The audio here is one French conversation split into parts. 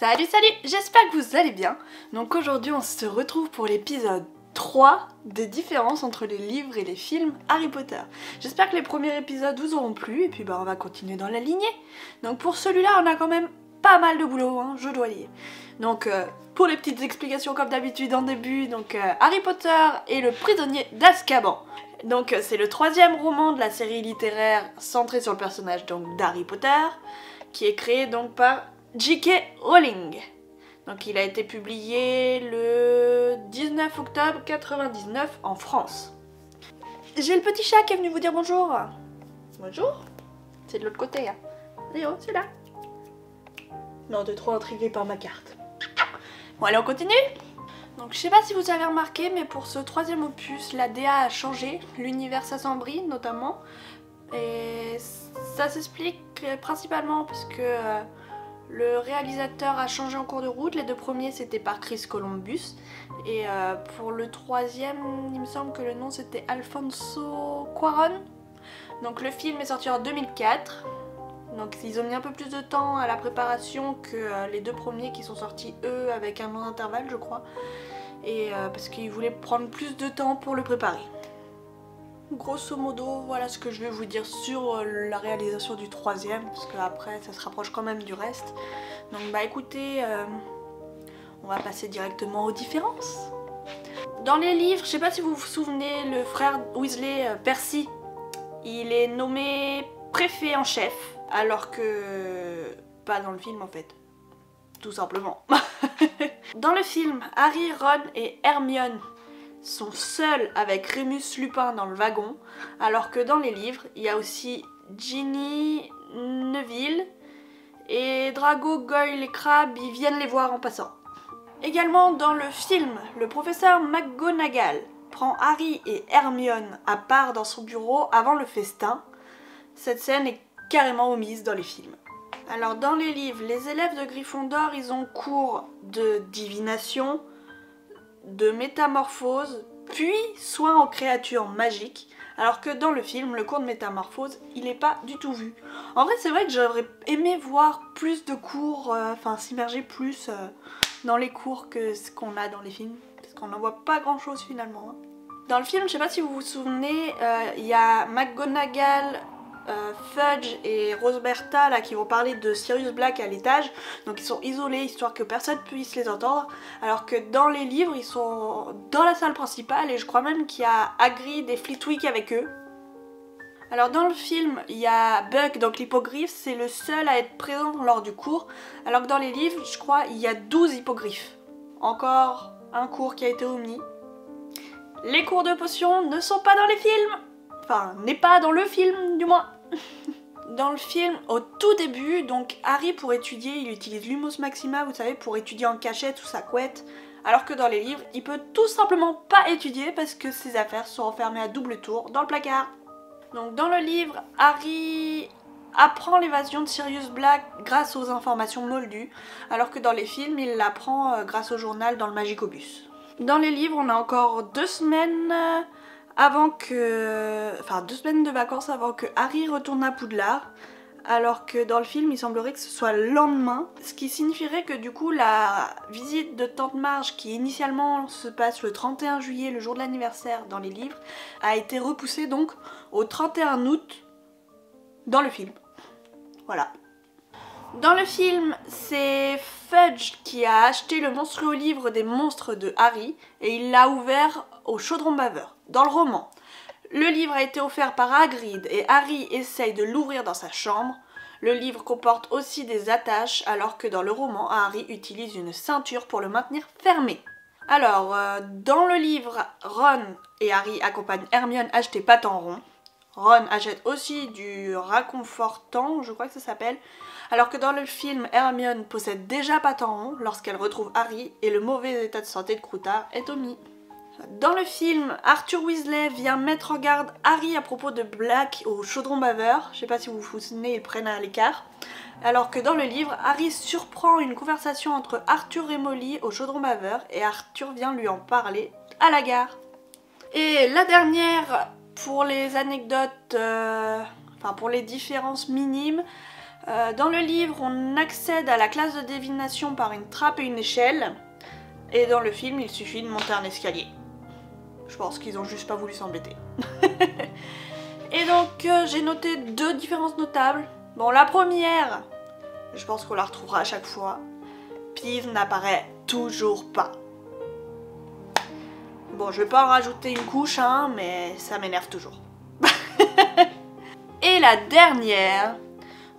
Salut, j'espère que vous allez bien. Donc aujourd'hui on se retrouve pour l'épisode 3 des différences entre les livres et les films Harry Potter. J'espère que les premiers épisodes vous auront plu et puis on va continuer dans la lignée. Donc pour celui-là on a quand même pas mal de boulot, hein, je dois dire. Donc pour les petites explications comme d'habitude en début, donc Harry Potter et le prisonnier d'Azkaban. Donc c'est le troisième roman de la série littéraire centrée sur le personnage d'Harry Potter, qui est créé donc par J.K. Rowling. Donc il a été publié le 19 octobre 99 en France. J'ai le petit chat qui est venu vous dire bonjour. Bonjour. C'est de l'autre côté, hein. Léo, c'est là. Non, t'es trop intrigué par ma carte. Bon allez, on continue. Donc je sais pas si vous avez remarqué, mais pour ce troisième opus, la DA a changé, l'univers s'assombrit notamment. Et ça s'explique principalement parce que le réalisateur a changé en cours de route. Les deux premiers c'était par Chris Columbus. Et pour le troisième, il me semble que le nom c'était Alfonso Cuarón. Donc le film est sorti en 2004. Donc ils ont mis un peu plus de temps à la préparation que les deux premiers qui sont sortis eux avec un an d'intervalle je crois. Et parce qu'ils voulaient prendre plus de temps pour le préparer. Grosso modo, voilà ce que je vais vous dire sur la réalisation du troisième, parce qu'après ça se rapproche quand même du reste. Donc bah écoutez, on va passer directement aux différences. Dans les livres, je sais pas si vous vous souvenez, le frère Weasley, Percy, il est nommé préfet en chef, alors que pas dans le film en fait, tout simplement. Dans le film, Harry, Ron et Hermione sont seuls avec Remus Lupin dans le wagon, alors que dans les livres, il y a aussi Ginny, Neville et Drago, Goyle et Crabbe, ils viennent les voir en passant. Également dans le film, le professeur McGonagall prend Harry et Hermione à part dans son bureau avant le festin. Cette scène est carrément omise dans les films. Alors dans les livres, les élèves de Gryffondor, ils ont cours de divination, de métamorphose, puis soin aux créatures magiques, alors que dans le film, le cours de métamorphose, il n'est pas du tout vu. En vrai, c'est vrai que j'aurais aimé voir plus de cours, s'immerger plus dans les cours que ce qu'on a dans les films, parce qu'on n'en voit pas grand chose finalement. Hein. Dans le film, je sais pas si vous vous souvenez, il y a McGonagall, Fudge et Roseberta là qui vont parler de Sirius Black à l'étage, donc ils sont isolés histoire que personne puisse les entendre, alors que dans les livres ils sont dans la salle principale et je crois même qu'il y a Hagrid et Flitwick avec eux. Alors dans le film il y a Buck, donc l'hippogriffe, c'est le seul à être présent lors du cours, alors que dans les livres je crois il y a 12 hippogriffes. Encore un cours qui a été omis. Les cours de potions ne sont pas dans les films. Enfin, n'est pas dans le film, du moins. Dans le film, au tout début, donc Harry pour étudier, il utilise Lumos Maxima, vous savez, pour étudier en cachette sous sa couette. Alors que dans les livres, il peut tout simplement pas étudier parce que ses affaires sont enfermées à double tour dans le placard. Donc dans le livre, Harry apprend l'évasion de Sirius Black grâce aux informations moldues, alors que dans les films, il l'apprend grâce au journal dans le Magicobus. Dans les livres, on a encore 2 semaines... avant que... Enfin 2 semaines de vacances avant que Harry retourne à Poudlard, alors que dans le film il semblerait que ce soit le lendemain, ce qui signifierait que du coup la visite de Tante Marge qui initialement se passe le 31 juillet, le jour de l'anniversaire dans les livres, a été repoussée donc au 31 août dans le film. Voilà. Dans le film, c'est Fudge qui a acheté le monstrueux livre des monstres de Harry et il l'a ouvert au chaudron baveur. Dans le roman, le livre a été offert par Hagrid et Harry essaye de l'ouvrir dans sa chambre. Le livre comporte aussi des attaches alors que dans le roman, Harry utilise une ceinture pour le maintenir fermé. Alors, dans le livre, Ron et Harry accompagnent Hermione acheter pâte en rond. Ron achète aussi du raconfortant, je crois que ça s'appelle, alors que dans le film, Hermione possède déjà pâte en rond lorsqu'elle retrouve Harry et le mauvais état de santé de Croutard est omis. Dans le film, Arthur Weasley vient mettre en garde Harry à propos de Black au chaudron baveur, je sais pas si vous vous souvenez, ils prennent à l'écart, alors que dans le livre, Harry surprend une conversation entre Arthur et Molly au chaudron baveur et Arthur vient lui en parler à la gare. Et la dernière... Pour les anecdotes, pour les différences minimes, Dans le livre, on accède à la classe de divination par une trappe et une échelle. Et dans le film, il suffit de monter un escalier. Je pense qu'ils ont juste pas voulu s'embêter. Et donc, j'ai noté 2 différences notables. Bon, la première, je pense qu'on la retrouvera à chaque fois. Peeves n'apparaît toujours pas. Bon, je vais pas en rajouter une couche, hein, mais ça m'énerve toujours. Et la dernière,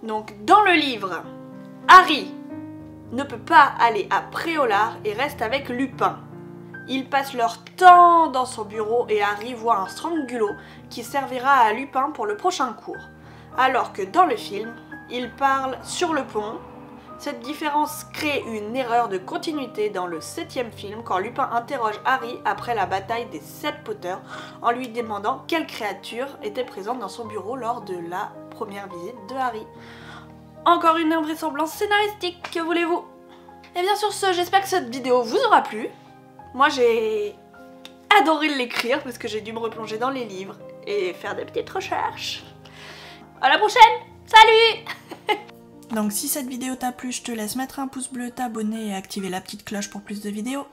donc dans le livre, Harry ne peut pas aller à Préolard et reste avec Lupin. Ils passent leur temps dans son bureau et Harry voit un strangulo qui servira à Lupin pour le prochain cours. Alors que dans le film, ils parlent sur le pont. Cette différence crée une erreur de continuité dans le 7e film quand Lupin interroge Harry après la bataille des 7 Potters en lui demandant quelle créature était présente dans son bureau lors de la première visite de Harry. Encore une invraisemblance scénaristique, que voulez-vous? Et bien sur ce, j'espère que cette vidéo vous aura plu. Moi j'ai adoré l'écrire parce que j'ai dû me replonger dans les livres et faire des petites recherches. À la prochaine, salut! Donc si cette vidéo t'a plu, je te laisse mettre un pouce bleu, t'abonner et activer la petite cloche pour plus de vidéos.